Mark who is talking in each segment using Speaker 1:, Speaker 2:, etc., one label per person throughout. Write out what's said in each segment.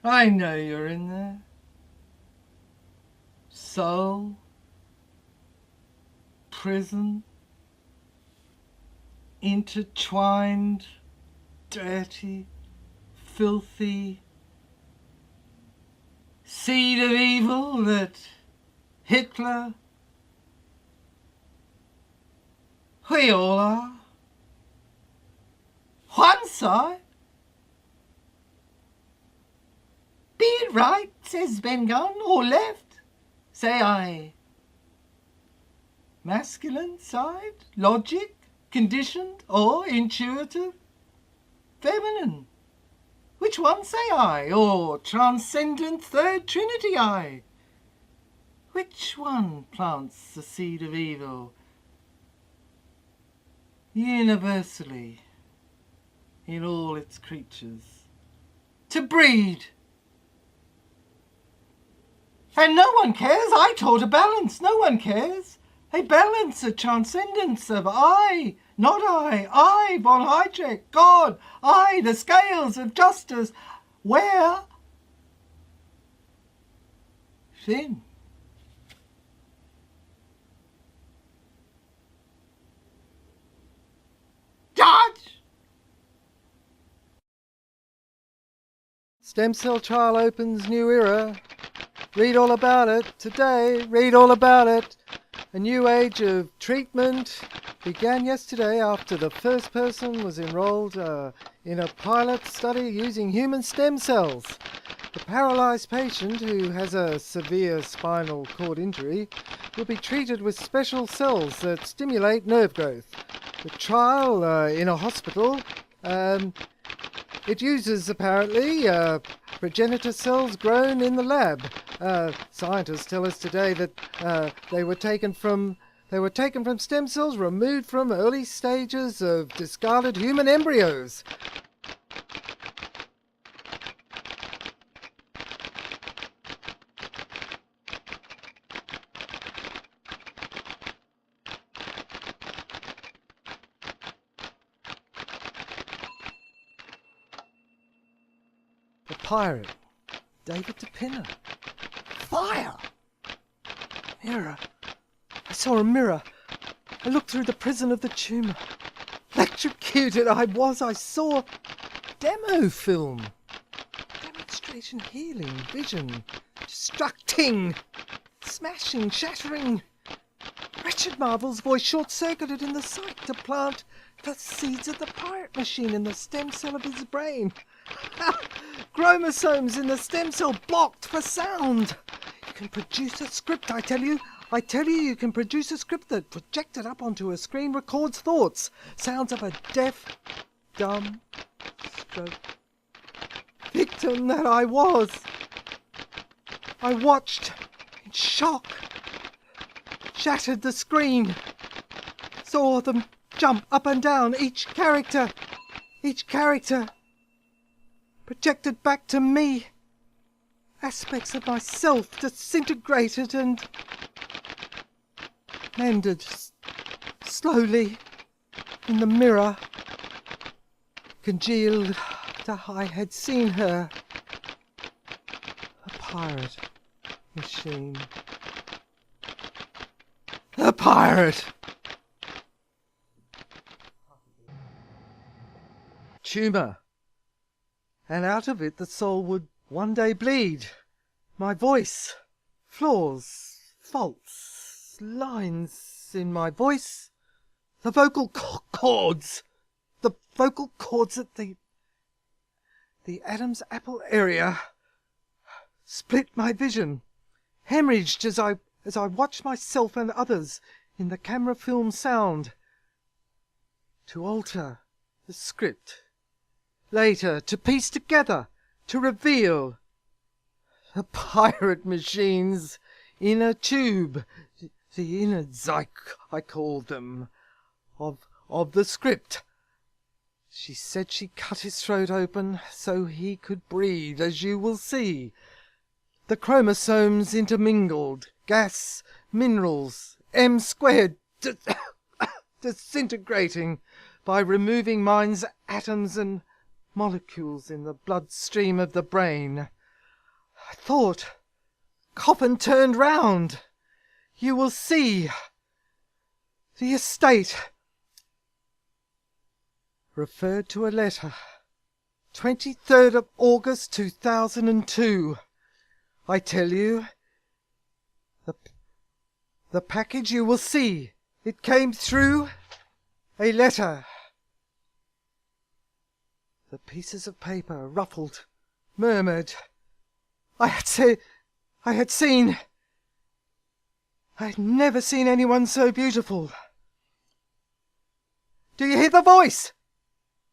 Speaker 1: I know you're in there. Soul, prison, intertwined, dirty, filthy, seed of evil that Hitler, we all are. One side. Be it right, says Ben Gunn, or left, say I. Masculine side, logic, conditioned, or intuitive? Feminine. Which one say I, or transcendent third trinity I? Which one plants the seed of evil? Universally, in all its creatures, to breed. And no one cares, I taught a balance, no one cares. A balance, a transcendence of I, not I, von Hayek, God, I, the scales of justice, where? Thin. Judge!
Speaker 2: Stem cell trial opens new era. Read all about it today. Read all about it. A new age of treatment began yesterday after the first person was enrolled in a pilot study using human stem cells. The paralysed patient, who has a severe spinal cord injury, will be treated with special cells that stimulate nerve growth. The trial in a hospital, it uses apparently progenitor cells grown in the lab. Scientists tell us today that they were taken from stem cells removed from early stages of discarded human embryos. The pirate, David DePinner. Fire! Mirror. I saw a mirror. I looked through the prison of the tumour. Electrocuted I saw demo film. Demonstration healing, vision, destructing, smashing, shattering. Richard Marvel's voice short-circuited in the sight to plant the seeds of the pirate machine in the stem cell of his brain. Chromosomes in the stem cell blocked for sound. You can produce a script, I tell you. You can produce a script that, projected up onto a screen, records thoughts, sounds of a deaf, dumb, stroke victim that I was. I watched in shock, shattered the screen, saw them jump up and down, each character projected back to me. Aspects of myself disintegrated and mended slowly in the mirror, congealed to I had seen her. A pirate machine. A pirate! Tumour. And out of it the soul would one day bleed. My voice. Flaws. Faults. Lines in my voice. The vocal cords. The vocal cords at the Adam's apple area. Split my vision. Hemorrhaged as I watched myself and others in the camera film sound. To alter the script. Later, to piece together, to reveal the pirate machine's inner tube, the innards I called them, of the script. She said she cut his throat open so he could breathe, as you will see. The chromosomes intermingled, gas, minerals, M squared, disintegrating by removing mind's atoms and molecules in the bloodstream of the brain. I thought. Coppin turned round. You will see. The estate. Referred to a letter. 23rd of August 2002. I tell you. The package you will see. It came through a letter. The pieces of paper ruffled, murmured. I had never seen anyone so beautiful. Do you hear the voice?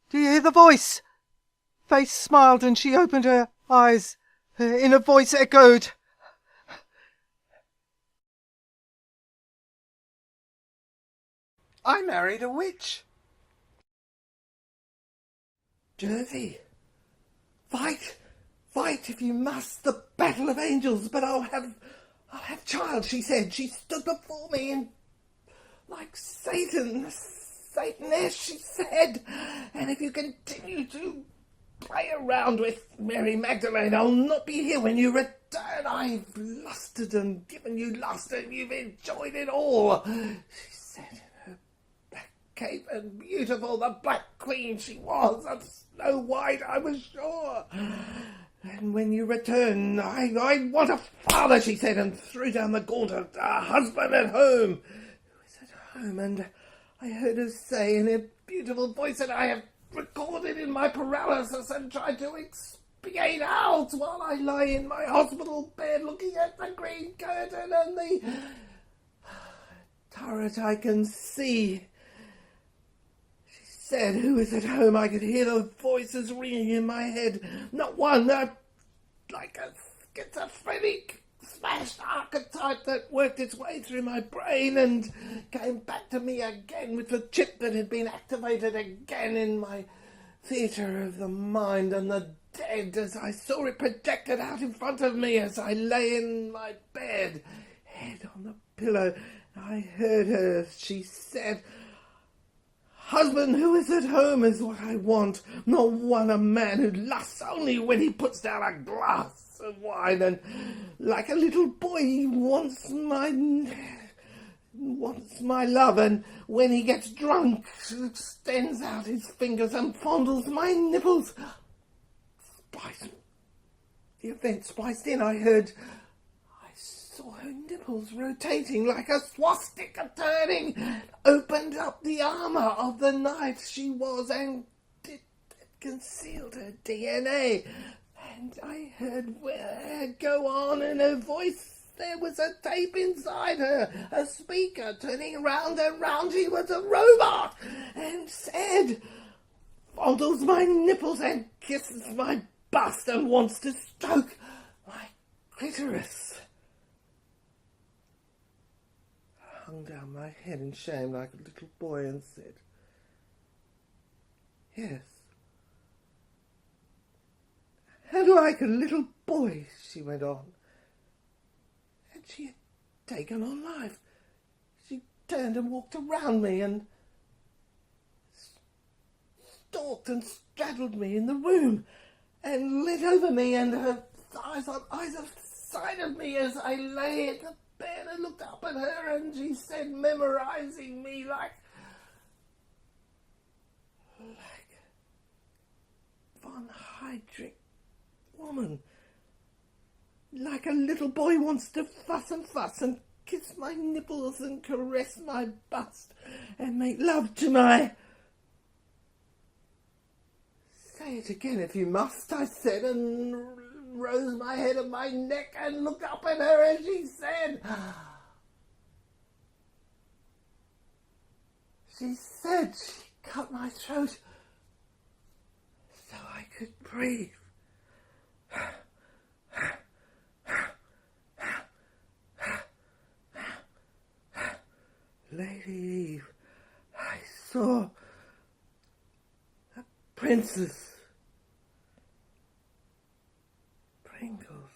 Speaker 2: Do you hear the voice? Face smiled and she opened her eyes. Her inner voice echoed. I married a witch. Jersey, fight if you must, the battle of angels, but I'll have child, she said. She stood before me and like Sataness, she said, and if you continue to play around with Mary Magdalene, I'll not be here when you return. I've lusted and given you lust and you've enjoyed it all, she said. Cape and beautiful, the Black Queen she was, and Snow White, I was sure. And when you return, I want a father, she said, and threw down the gauntlet, a husband at home. Who is at home? And I heard her say in a beautiful voice that I have recorded in my paralysis and tried to expiate out while I lie in my hospital bed looking at the green curtain and the turret I can see. Said, who is at home? I could hear the voices ringing in my head. Not one, like a schizophrenic, smashed archetype that worked its way through my brain and came back to me again with the chip that had been activated again in my theatre of the mind and the dead as I saw it projected out in front of me as I lay in my bed, head on the pillow. I heard her, she said, husband who is at home is what I want, not one a man who lusts only when he puts down a glass of wine, and like a little boy he wants my love, and when he gets drunk extends out his fingers and fondles my nipples. The event spliced in. I saw her nipples rotating like a swastika turning, opened up the armour of the knight she was, and it concealed her DNA. And I heard her go on in her voice. There was a tape inside her, a speaker turning round and round. She was a robot, and said, fondles my nipples and kisses my bust and wants to stroke my clitoris. Hung down my head in shame like a little boy and said, yes. And like a little boy, she went on. And she had taken on life. She turned and walked around me and stalked and straddled me in the room and lit over me, and her eyes on either side of me as I lay at the bed and looked up at her, and she said, memorizing me like von Heydrich woman, like a little boy wants to fuss and kiss my nipples and caress my bust and make love to my... Say it again if you must, I said, and rose my head and my neck and looked up at her as she said. She cut my throat so I could breathe. Lady Eve, I saw a princess. Pringles.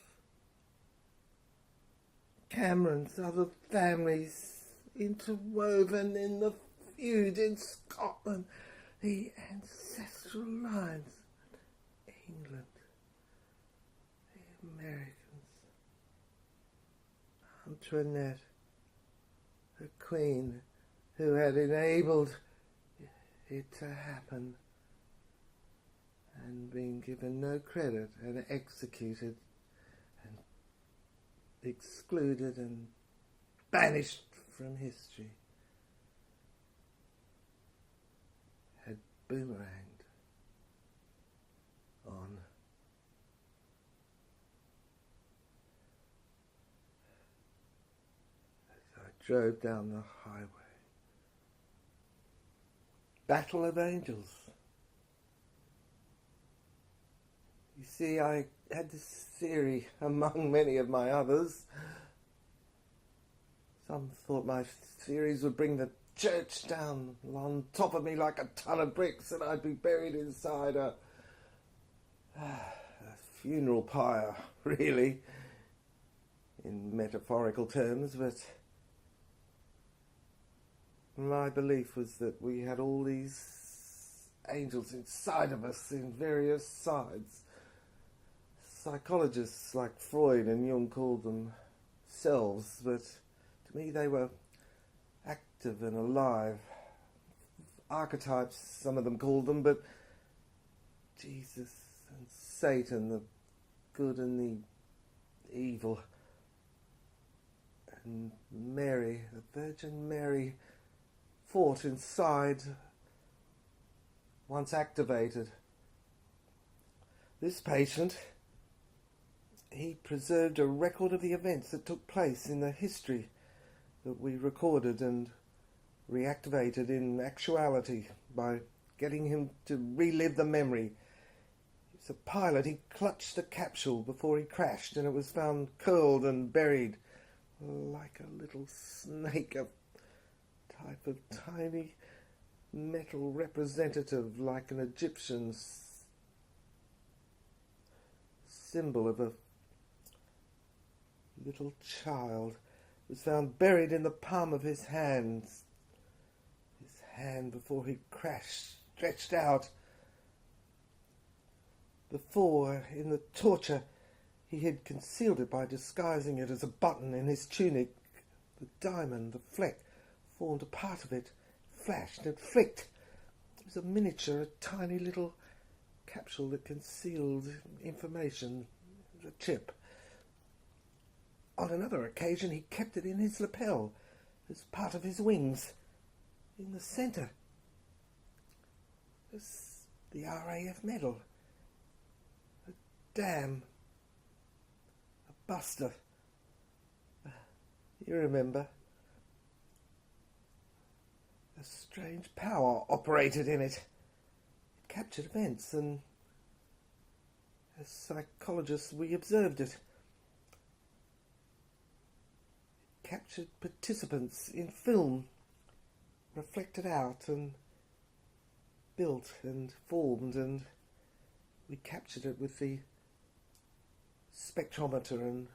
Speaker 2: Camerons, other families interwoven in the feud in Scotland, the ancestral lines, England, the American Antoinette, the queen who had enabled it to happen, and been given no credit and executed and excluded and banished from history, had boomeranged on. As I drove down the highway. Battle of Angels. You see, I had this theory among many of my others. Some thought my theories would bring the church down on top of me like a ton of bricks, and I'd be buried inside a funeral pyre, really, in metaphorical terms, but my belief was that we had all these angels inside of us in various sides. Psychologists like Freud and Jung called them selves, but to me they were active and alive. Archetypes, some of them called them, but Jesus and Satan, the good and the evil, and Mary, the Virgin Mary, fought inside, once activated. This patient, he preserved a record of the events that took place in the history that we recorded and reactivated in actuality by getting him to relive the memory. He was a pilot. He clutched the capsule before he crashed, and it was found curled and buried like a little snake, a type of tiny metal representative, like an Egyptian symbol of a little child, was found buried in the palm of his hand before he crashed, stretched out. Before, in the torture, he had concealed it by disguising it as a button in his tunic. The diamond, the fleck, formed a part of it, flashed and flicked. It was a miniature, a tiny little capsule that concealed information, a chip. On another occasion, he kept it in his lapel as part of his wings, in the centre. As the RAF medal, a dam, a buster. You remember? A strange power operated in it. It captured events, and as psychologists we observed it. It captured participants in film, reflected out and built and formed, and we captured it with the spectrometer and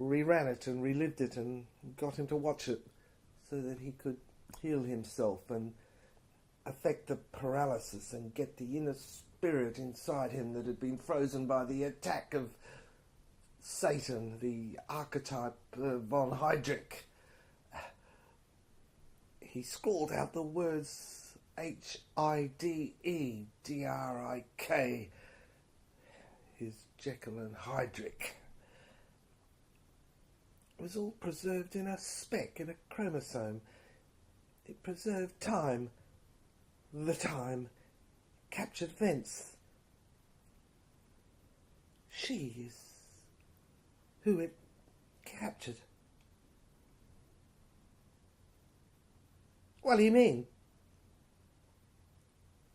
Speaker 2: reran it and relived it and got him to watch it so that he could heal himself and affect the paralysis and get the inner spirit inside him that had been frozen by the attack of Satan, the archetype von Heydrich. He scrawled out the words H-I-D-E-D-R-I-K, his Jekyll and Heydrich. It was all preserved in a speck, in a chromosome. It preserved time, the time, captured events. She is who it captured. What do you mean?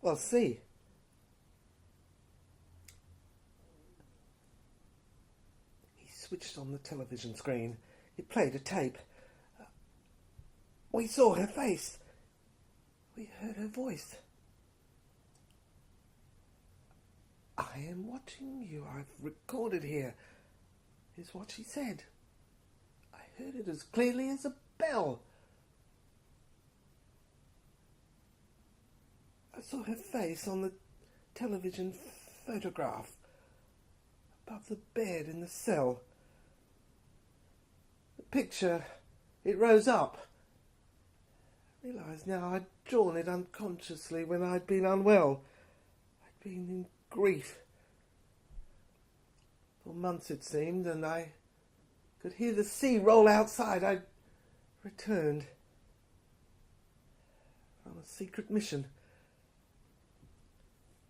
Speaker 2: Well, see. He switched on the television screen. It played a tape. We saw her face. We heard her voice. I am watching you. I've recorded here, is what she said. I heard it as clearly as a bell. I saw her face on the television photograph above the bed in the cell. picture. It rose up. I realised now I'd drawn it unconsciously when I'd been unwell. I'd been in grief. For months it seemed, and I could hear the sea roll outside. I'd returned from a secret mission.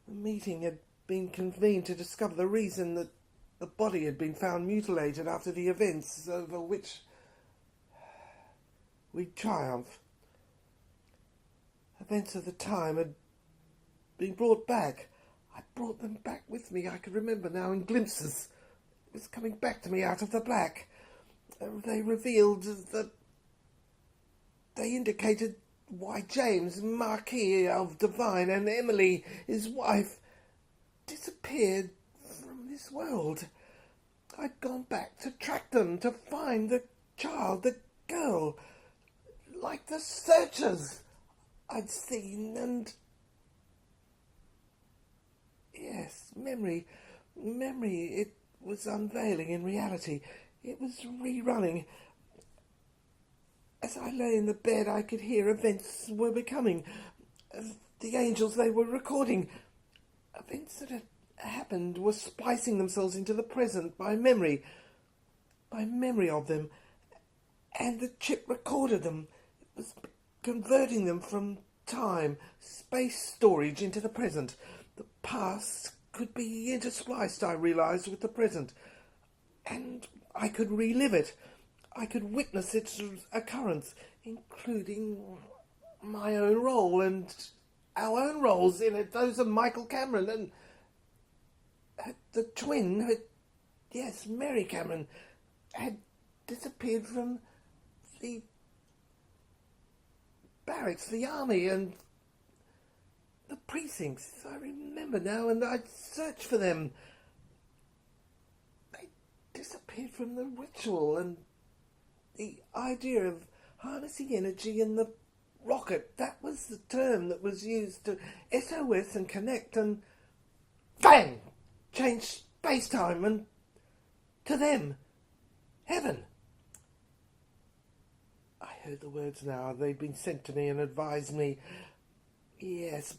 Speaker 2: A meeting had been convened to discover the reason that the body had been found mutilated after the events over which we triumphed. Events of the time had been brought back. I brought them back with me. I could remember now in glimpses. It was coming back to me out of the black. They revealed that they indicated why James, Marquis of Devine, and Emily, his wife, disappeared from this world. I'd gone back to track them, to find the child, the girl, like the searchers I'd seen, and... Yes, memory, it was unveiling in reality. It was rerunning. As I lay in the bed, I could hear events were becoming. The angels they were recording. Events that had happened were splicing themselves into the present by memory of them. And the chip recorded them. It was converting them from time, space storage into the present. The past could be interspliced, I realised, with the present. And I could relive it. I could witness its occurrence, including my own role and our own roles in it, those of Michael Cameron and the twin, yes, Mary Cameron, had disappeared from the barracks, the army, and the precincts. I remember now, and I'd searched for them. They disappeared from the ritual and the idea of harnessing energy in the rocket. That was the term that was used to SOS and connect and bang! Change space-time and to them. Heaven. I heard the words now. They'd been sent to me and advised me. Yes,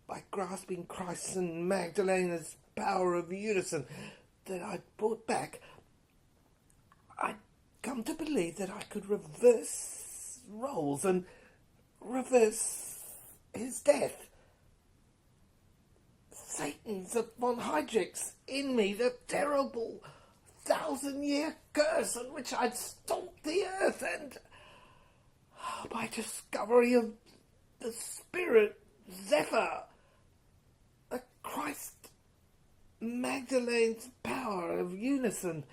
Speaker 2: by grasping Christ's and Magdalena's power of unison that I'd brought back, I'd come to believe that I could reverse roles and reverse his death. Satan's von Heydrich's in me, the terrible 1,000-year curse on which I'd stalked the earth, and my discovery of the spirit Zephyr, the Christ Magdalene's power of unison.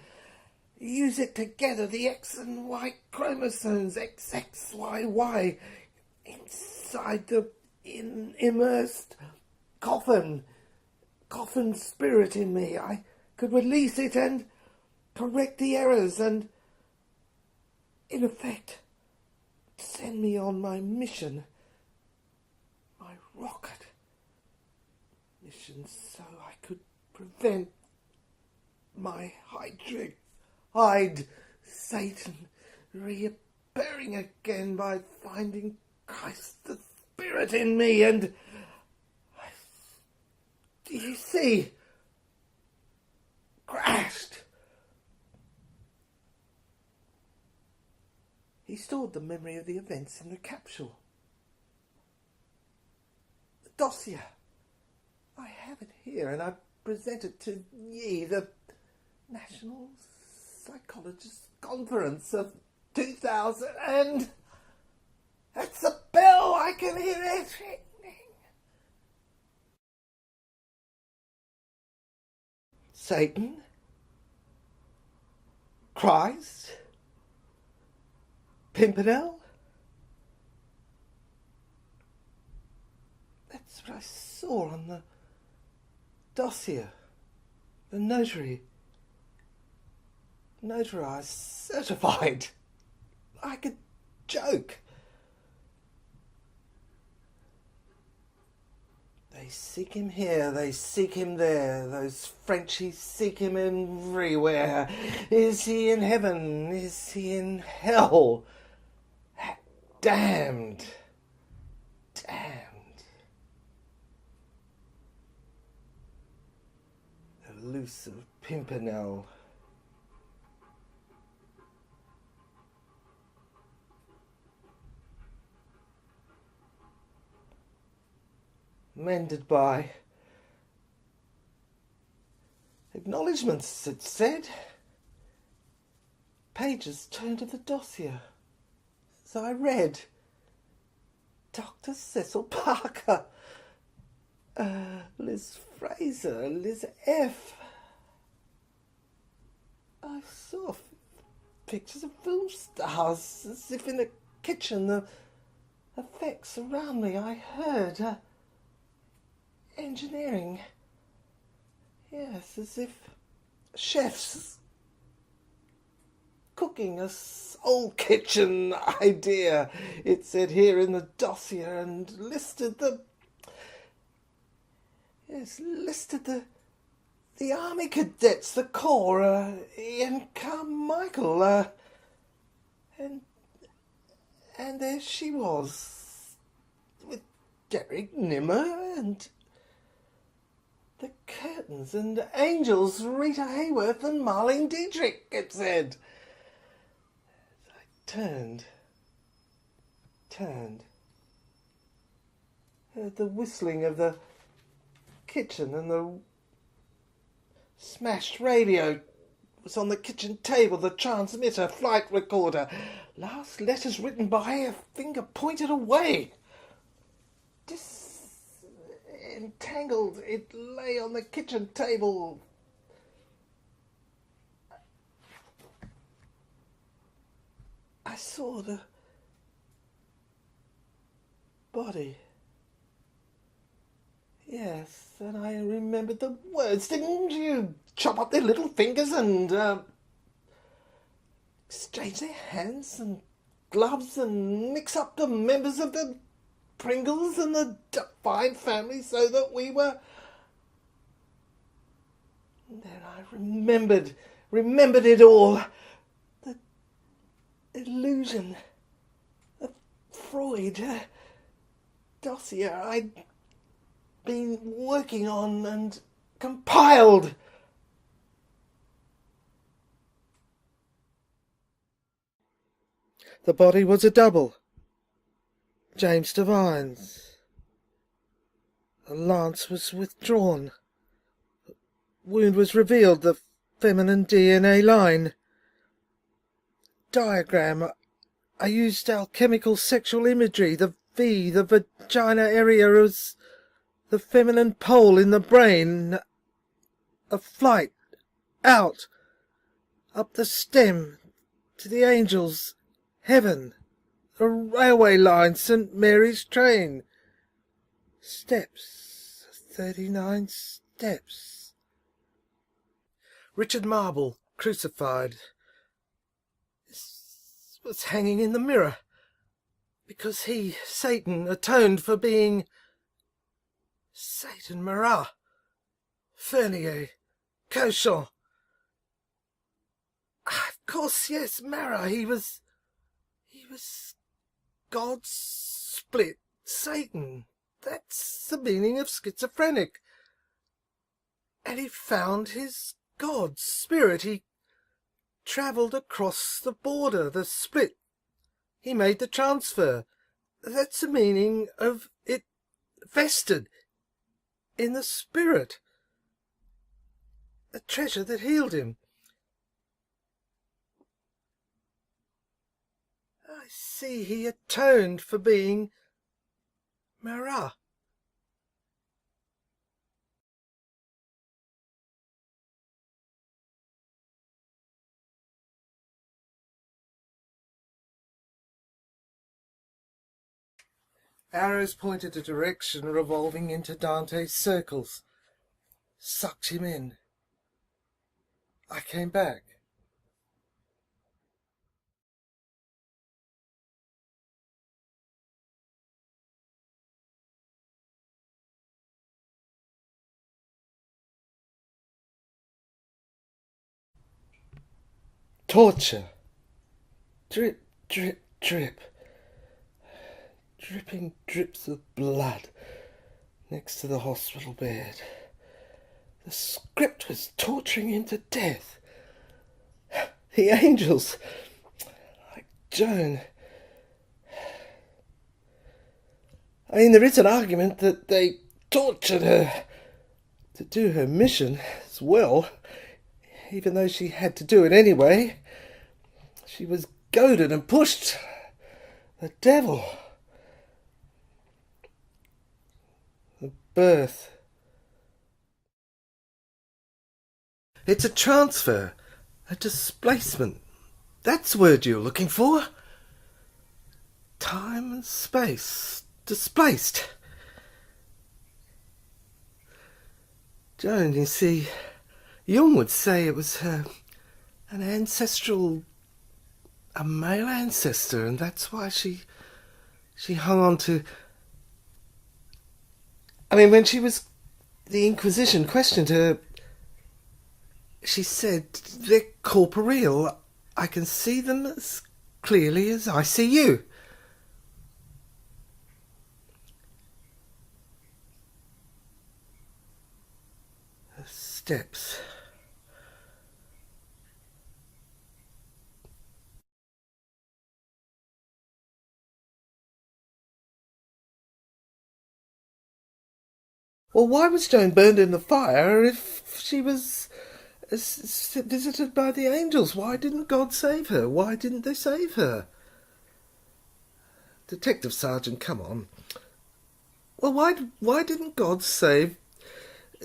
Speaker 2: Use it together, the X and Y chromosomes, XXYY, inside the immersed coffin spirit in me. I could release it and correct the errors and, in effect, send me on my mission, my rocket mission, so I could prevent my Satan reappearing again by finding Christ the Spirit in me. And do you see? Crashed. He stored the memory of the events in the capsule. The dossier. I have it here, and I present it to ye, the National Psychologists Conference of 2000, and that's the bell. I can hear it ringing. Satan, Christ, Pimpernel. That's what I saw on the dossier. The notary. Notarized, certified. Like a joke.
Speaker 1: They seek him here, they seek him there. Those Frenchies seek him everywhere. Is he in heaven? Is he in hell? Damned. Damned. Elusive Pimpernel. Mended by acknowledgements, it said. Pages turned to the dossier. So I read. Dr. Cecil Parker. Liz Fraser. Liz F. I saw pictures of film stars, as if in a kitchen. The effects around me, I heard. Engineering. Yes, as if chefs cooking a soul kitchen idea. It said here in the dossier, and listed the army cadets, the corps, Ian Carmichael, and there she was with Derek Nimmer and the curtains and angels, Rita Hayworth and Marlene Dietrich, it said. I turned, heard the whistling of the kitchen, and the smashed radio was on the kitchen table, the transmitter, flight recorder. Last letters written by a finger pointed away. Entangled, it lay on the kitchen table. I saw the body. Yes, and I remembered the words. Didn't you chop up their little fingers and exchange their hands and gloves and mix up the members of the Pringles and the Fine family so that we were... And then I remembered it all. The illusion, the Freud dossier I'd been working on and compiled.
Speaker 2: The body was a double. James Devine's. The lance was withdrawn. The wound was revealed, the feminine DNA line. Diagram. I used alchemical sexual imagery. The V, the vagina area, was the feminine pole in the brain. A flight. Out. Up the stem. To the angels. Heaven. A railway line, St. Mary's train. Steps, 39 steps. Richard Marble, crucified. This was hanging in the mirror, because he, Satan, atoned for being Satan Marat, Fernier, Cochon. Of course, yes, Marat, he was God's split Satan. That's the meaning of schizophrenic. And he found his God's spirit. He travelled across the border, the split. He made the transfer. That's the meaning of it vested in the spirit. A treasure that healed him. I see he atoned for being Marat. Arrows pointed a direction, revolving into Dante's circles. Sucked him in. I came back.
Speaker 3: torture. Drip, drip, drip. Dripping drips of blood next to the hospital bed. The script was torturing him to death. The angels, like Joan. I mean, there is an argument that they tortured her to do her mission as well, even though she had to do it anyway. She was goaded and pushed. The devil. The birth. It's a transfer, a displacement. That's the word you're looking for. Time and space. Displaced. Joan, you see, Jung would say it was an ancestral, a male ancestor, and that's why she hung on to... I mean, when the Inquisition questioned her, she said, they're corporeal. I can see them as clearly as I see you. The steps. Well, why was Joan burned in the fire if she was visited by the angels? Why didn't God save her? Why didn't they save her? Detective Sergeant, come on. Well, why didn't God save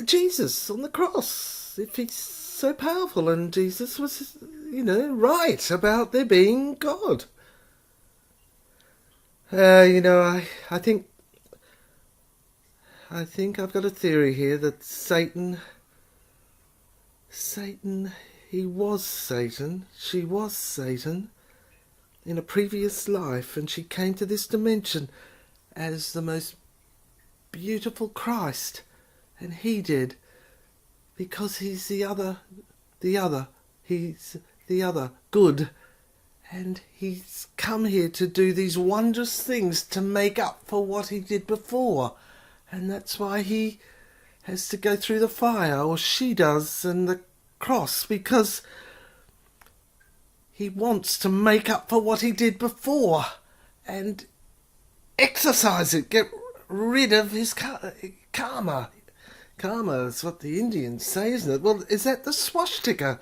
Speaker 3: Jesus on the cross if he's so powerful and Jesus was, right about there being God? I think I've got a theory here that Satan, he was Satan, she was Satan in a previous life, and she came to this dimension as the most beautiful Christ, and he did, because he's the other, he's the other good, and he's come here to do these wondrous things to make up for what he did before. And that's why he has to go through the fire, or she does, and the cross, because he wants to make up for what he did before and exercise it, get rid of his karma. Karma is what the Indians say, isn't it? Well, is that the swastika,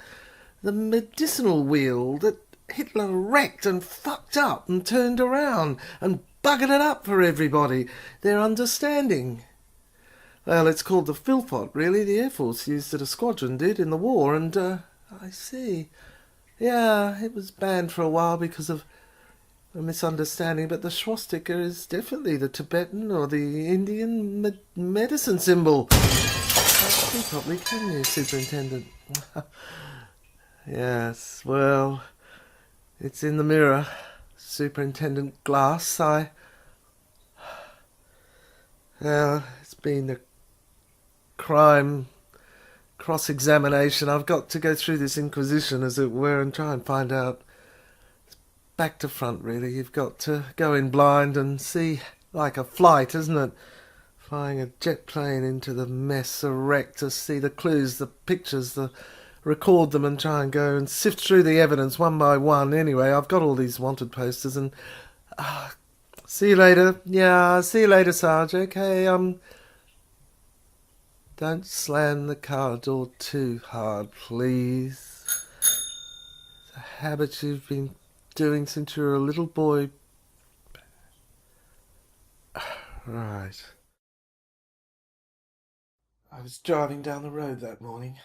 Speaker 3: the medicinal wheel that Hitler wrecked and fucked up and turned around and buggered it up for everybody, their understanding? Well, it's called the Philpot, really. The Air Force used it, a squadron did, in the war, and, I see. Yeah, it was banned for a while because of a misunderstanding, but the swastika is definitely the Tibetan or the Indian medicine symbol. You probably can, you, Superintendent. Yes, well, it's in the mirror, Superintendent Glass. It's been a crime cross-examination. I've got to go through this inquisition, as it were, and try and find out. It's back to front, really. You've got to go in blind and see, like a flight, isn't it? Flying a jet plane into the mess, a wreck, to see the clues, the pictures, record them and try and go and sift through the evidence one by one. Anyway, I've got all these wanted posters, and see you later. Yeah, see you later, Sarge. Okay, don't slam the car door too hard, please. It's a habit you've been doing since you were a little boy. Right. I was driving down the road that morning.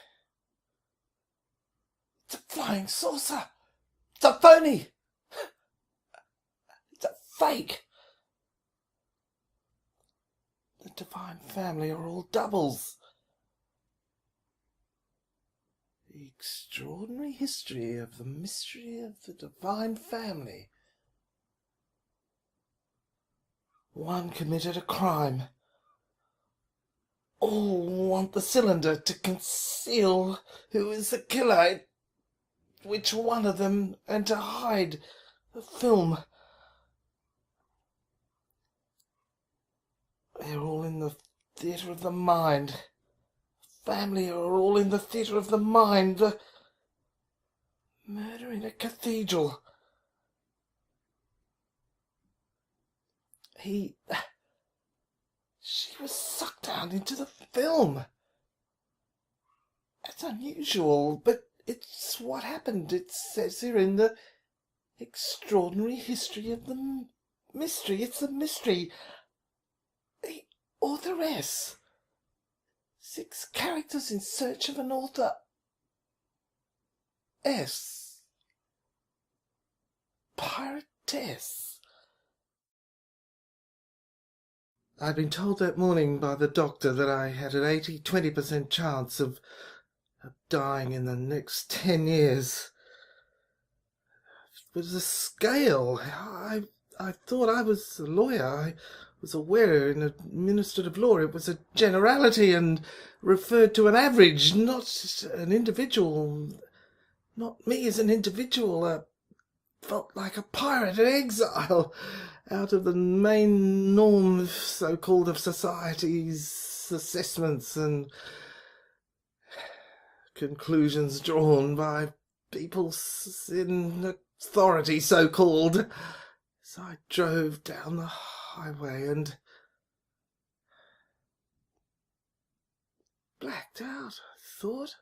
Speaker 3: It's a flying saucer! It's a phony! It's a fake! The Divine Family are all doubles. The extraordinary history of the mystery of the Divine Family. One committed a crime. All want the cylinder to conceal who is the killer. which one of them and to hide the film. They're all in the theatre of the mind. Family are all in the theatre of the mind. The murder in a cathedral. She was sucked down into the film. That's unusual, but it's what happened. It says here in the extraordinary history of the mystery. It's a mystery. The authoress. 6 characters in search of an author. Piratess. I'd been told that morning by the doctor that I had an 20% chance of dying in the next 10 years. It was a scale. I thought I was a lawyer. I was aware in administrative law it was a generality and referred to an average, not an individual. Not me as an individual. I felt like a pirate in exile, out of the main norm, so-called, of society's assessments and conclusions drawn by people in authority, so-called. So I drove down the highway and blacked out, I thought.